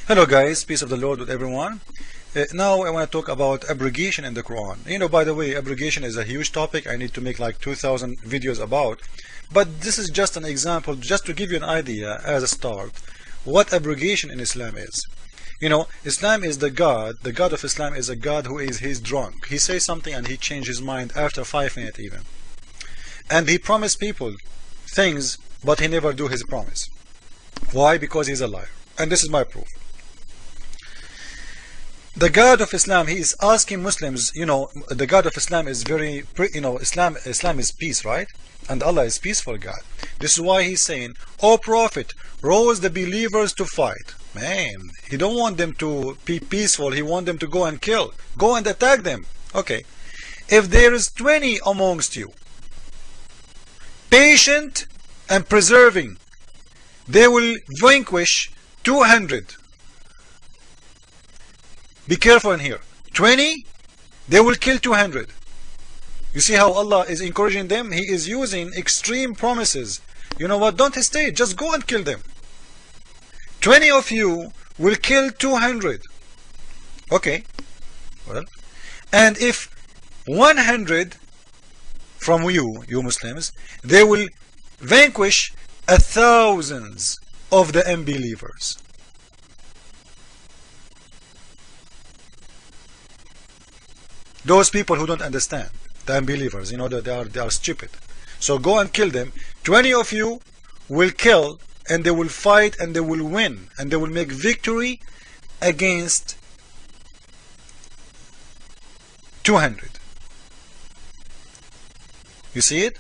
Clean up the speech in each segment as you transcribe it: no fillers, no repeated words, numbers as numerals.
Hello guys, peace of the Lord with everyone. Now I want to talk about abrogation in the Quran. By the way, abrogation is a huge topic. I need to make like 2,000 videos about. But this is just an example, just to give you an idea as a start, what abrogation in Islam is. Islam is the God of Islam is a God he's drunk. He says something and he changes his mind after 5 minutes even. And he promised people things, but he never do his promise. Why? Because he's a liar. And this is my proof. The God of Islam, he is asking Muslims, the God of Islam is very, Islam is peace, right? And Allah is peaceful God. This is why he's saying, "O Prophet, rouse the believers to fight." Man, he don't want them to be peaceful. He want them to go and kill. Go and attack them. Okay. If there is 20 amongst you, patient and preserving, they will vanquish 200. Be careful in here. 20, they will kill 200. You see how Allah is encouraging them? He is using extreme promises. You know what? Don't hesitate. Just go and kill them. 20 of you will kill 200. Okay. Well, and if 100 from you Muslims, they will vanquish 1,000 of the unbelievers. Those people who don't understand, the unbelievers, they are stupid. So go and kill them. 20 of you will kill, and they will fight, and they will win, and they will make victory against 200. You see it?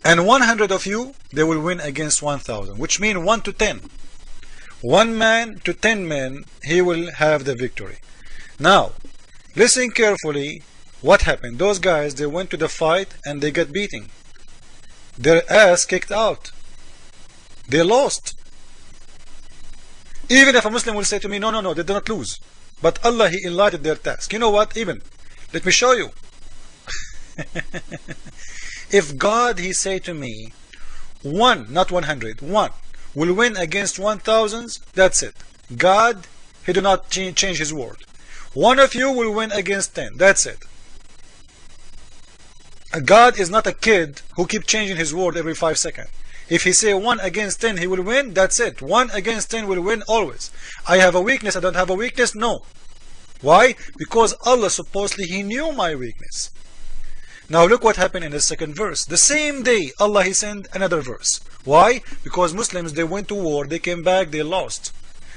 And 100 of you, they will win against 1,000, which means 1 to 10. 1 man to 10 men, he will have the victory. Now, listen carefully what happened. Those guys, they went to the fight and they got beaten. Their ass kicked out. They lost. Even if a Muslim will say to me, no, they did not lose. But Allah, he enlightened their task. You know what? Even, let me show you. If God, he say to me, 1, not 100, 1, will win against 1,000, that's it. God, he do not change his word. 1 of you will win against 10, that's it. God is not a kid who keep changing his word every 5 seconds. If he say 1 against 10 he will win, that's it. 1 against 10 will win always. I have a weakness, I don't have a weakness, no. Why? Because Allah supposedly he knew my weakness. Now look what happened in the second verse. The same day Allah he sent another verse. Why? Because Muslims, they went to war, they came back, they lost.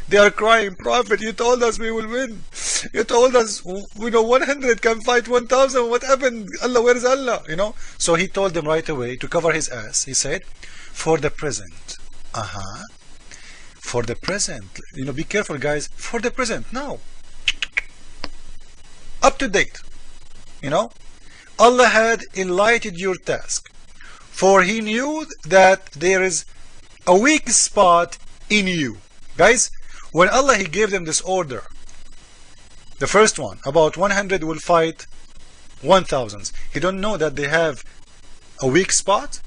They are crying, "Prophet, you told us we will win. You told us 100 can fight 1,000. What happened? Allah, where is Allah?" So he told them right away to cover his ass. He said, "For the present." For the present. Be careful guys. For the present. Now. Up to date. Allah had enlightened your task, for he knew that there is a weak spot in you. Guys, when Allah he gave them this order, the first one, about 100 will fight 1,000, he don't know that they have a weak spot.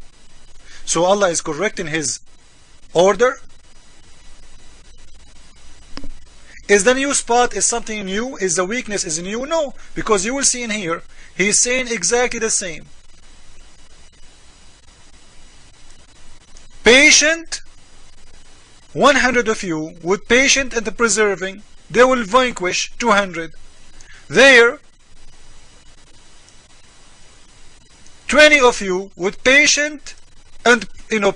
So Allah is correcting his order. Is the new spot is something new? Is the weakness is new? No, because you will see in here, he's saying exactly the same. Patient, 100 of you, with patient and preserving, they will vanquish 200. There, 20 of you, with patient and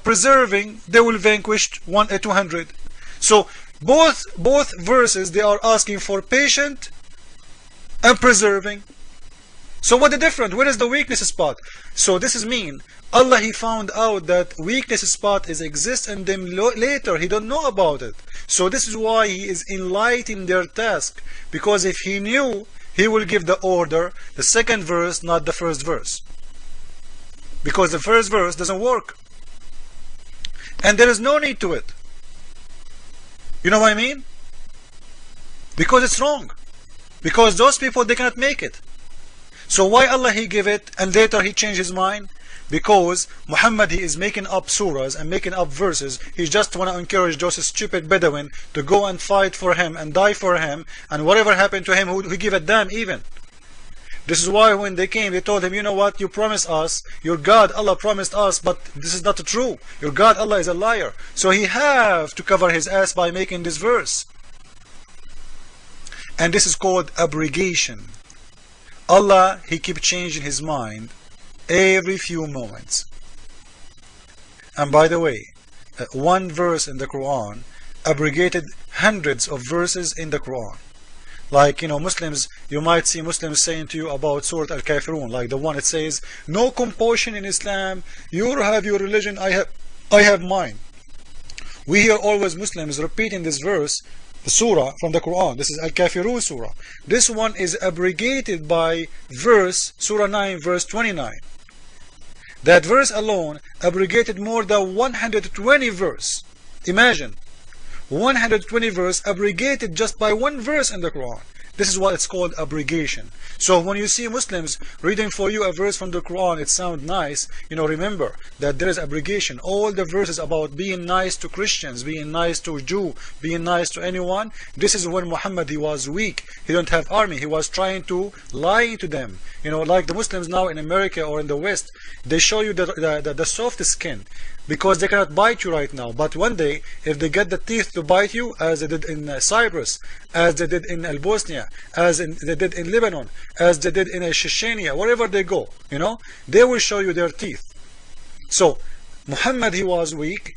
preserving, they will vanquish 200. So both verses, they are asking for patient and preserving. So what the difference? Where is the weakness spot? So this is mean Allah he found out that weakness spot is exist in them later. He don't know about it. So this is why he is enlightening their task, because if he knew, he will give the order, the second verse, not the first verse, because the first verse doesn't work and there is no need to it. You know what I mean? Because it's wrong. Because those people, they cannot make it. So why Allah he give it and later he changed his mind? because Muhammad, he is making up surahs and making up verses. He just want to encourage those stupid Bedouin to go and fight for him and die for him, and whatever happened to him, who give a damn even. This is why when they came, they told him, you know what, you promised us, your God Allah promised us, but this is not true. Your God Allah is a liar. So he have to cover his ass by making this verse. And this is called abrogation. Allah, he keep changing his mind every few moments. And by the way, one verse in the Quran abrogated hundreds of verses in the Quran. Like, Muslims, you might see Muslims saying to you about SWT Al-Kafirun, like the one that says, no compulsion in Islam, you have your religion, I have mine. We hear always Muslims repeating this verse, the surah from the Quran. This is Al-Kafirun surah. This one is abrogated by verse, surah 9, verse 29. That verse alone abrogated more than 120 verse. Imagine. 120 verse abrogated just by one verse in the Quran. This is what it's called abrogation. So when you see Muslims reading for you a verse from the Quran, it sounds nice, remember that there is abrogation. All the verses about being nice to Christians, being nice to Jew, being nice to anyone, this is when Muhammad, he was weak. He don't have army. He was trying to lie to them. Like the Muslims now in America or in the West, they show you the soft skin, because they cannot bite you right now. But one day, if they get the teeth to bite you, as they did in Cyprus, as they did in Bosnia, as they did in Lebanon, as they did in Chechnya, wherever they go, they will show you their teeth. So, Muhammad, he was weak.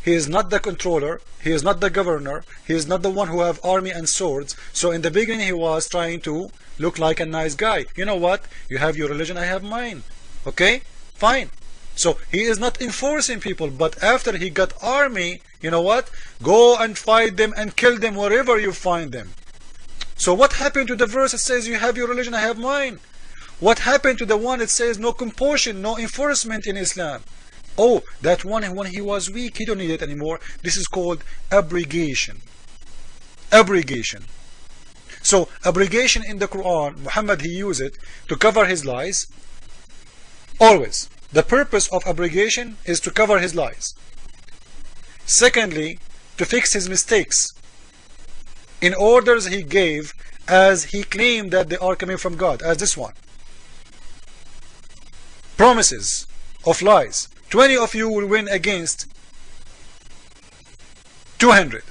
He is not the controller. He is not the governor. He is not the one who have army and swords. So in the beginning, he was trying to look like a nice guy. You know what? You have your religion, I have mine. Okay? Fine. So he is not enforcing people, but after he got army, you know what? Go and fight them and kill them wherever you find them. So what happened to the verse that says you have your religion, I have mine? What happened to the one that says no compulsion, no enforcement in Islam? Oh, that one, when he was weak, he don't need it anymore. This is called abrogation. Abrogation. So abrogation in the Quran, Muhammad, he used it to cover his lies. Always. The purpose of abrogation is to cover his lies. Secondly, to fix his mistakes in orders he gave, as he claimed that they are coming from God, as this one. Promises of lies. 20 of you will win against 200.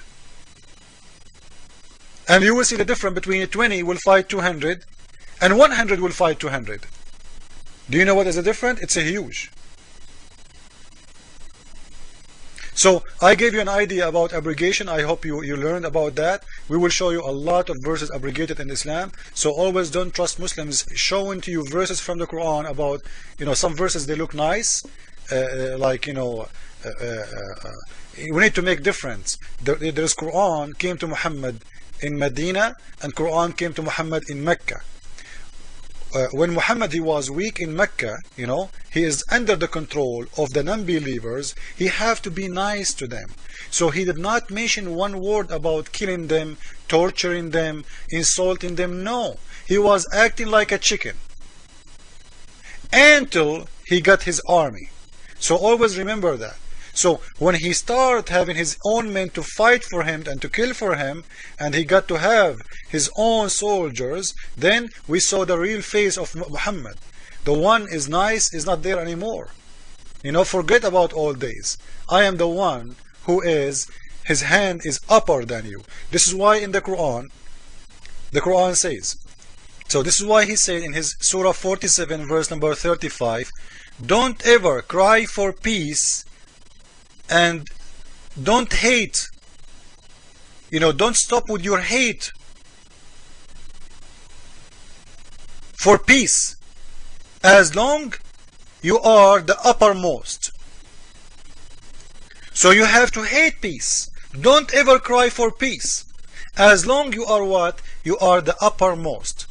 And you will see the difference between 20 will fight 200 and 100 will fight 200. Do you know what is the difference? It's a huge. So I gave you an idea about abrogation. I hope you learned about that. We will show you a lot of verses abrogated in Islam. So always don't trust Muslims showing to you verses from the Quran about, some verses they look nice, we need to make difference. There's Quran came to Muhammad in Medina and Quran came to Muhammad in Mecca. When Muhammad, he was weak in Mecca, he is under the control of the non-believers. He have to be nice to them. So he did not mention one word about killing them, torturing them, insulting them. No, he was acting like a chicken until he got his army. So always remember that. So when he started having his own men to fight for him and to kill for him, and he got to have his own soldiers, then we saw the real face of Muhammad. The one is nice is not there anymore. Forget about all days. I am the one who is, his hand is upper than you. This is why in the Quran says, so this is why he said in his Surah 47 verse number 35, don't ever cry for peace and don't hate. Don't stop with your hate for peace as long you are the uppermost. So you have to hate peace. Don't ever cry for peace as long you are what? You are the uppermost.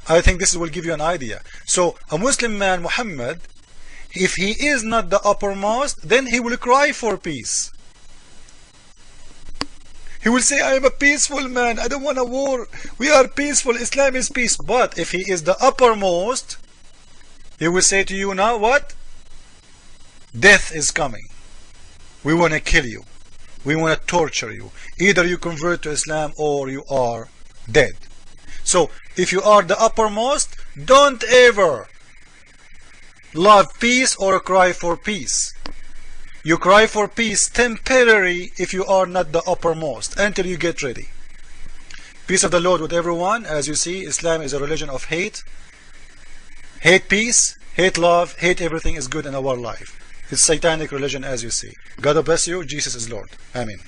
I think this will give you an idea. So a Muslim man, Muhammad, if he is not the uppermost, then he will cry for peace. He will say, I am a peaceful man, I don't want a war, we are peaceful, Islam is peace. But if he is the uppermost, he will say to you, now what? Death is coming. We want to kill you. We want to torture you. Either you convert to Islam or you are dead. So if you are the uppermost, don't ever love peace or cry for peace. You cry for peace temporary if you are not the uppermost until you get ready. Peace of the Lord with everyone. As you see, Islam is a religion of hate. Hate peace, hate love, hate everything is good in our life. It's satanic religion, as you see. God bless you. Jesus is Lord. Amen.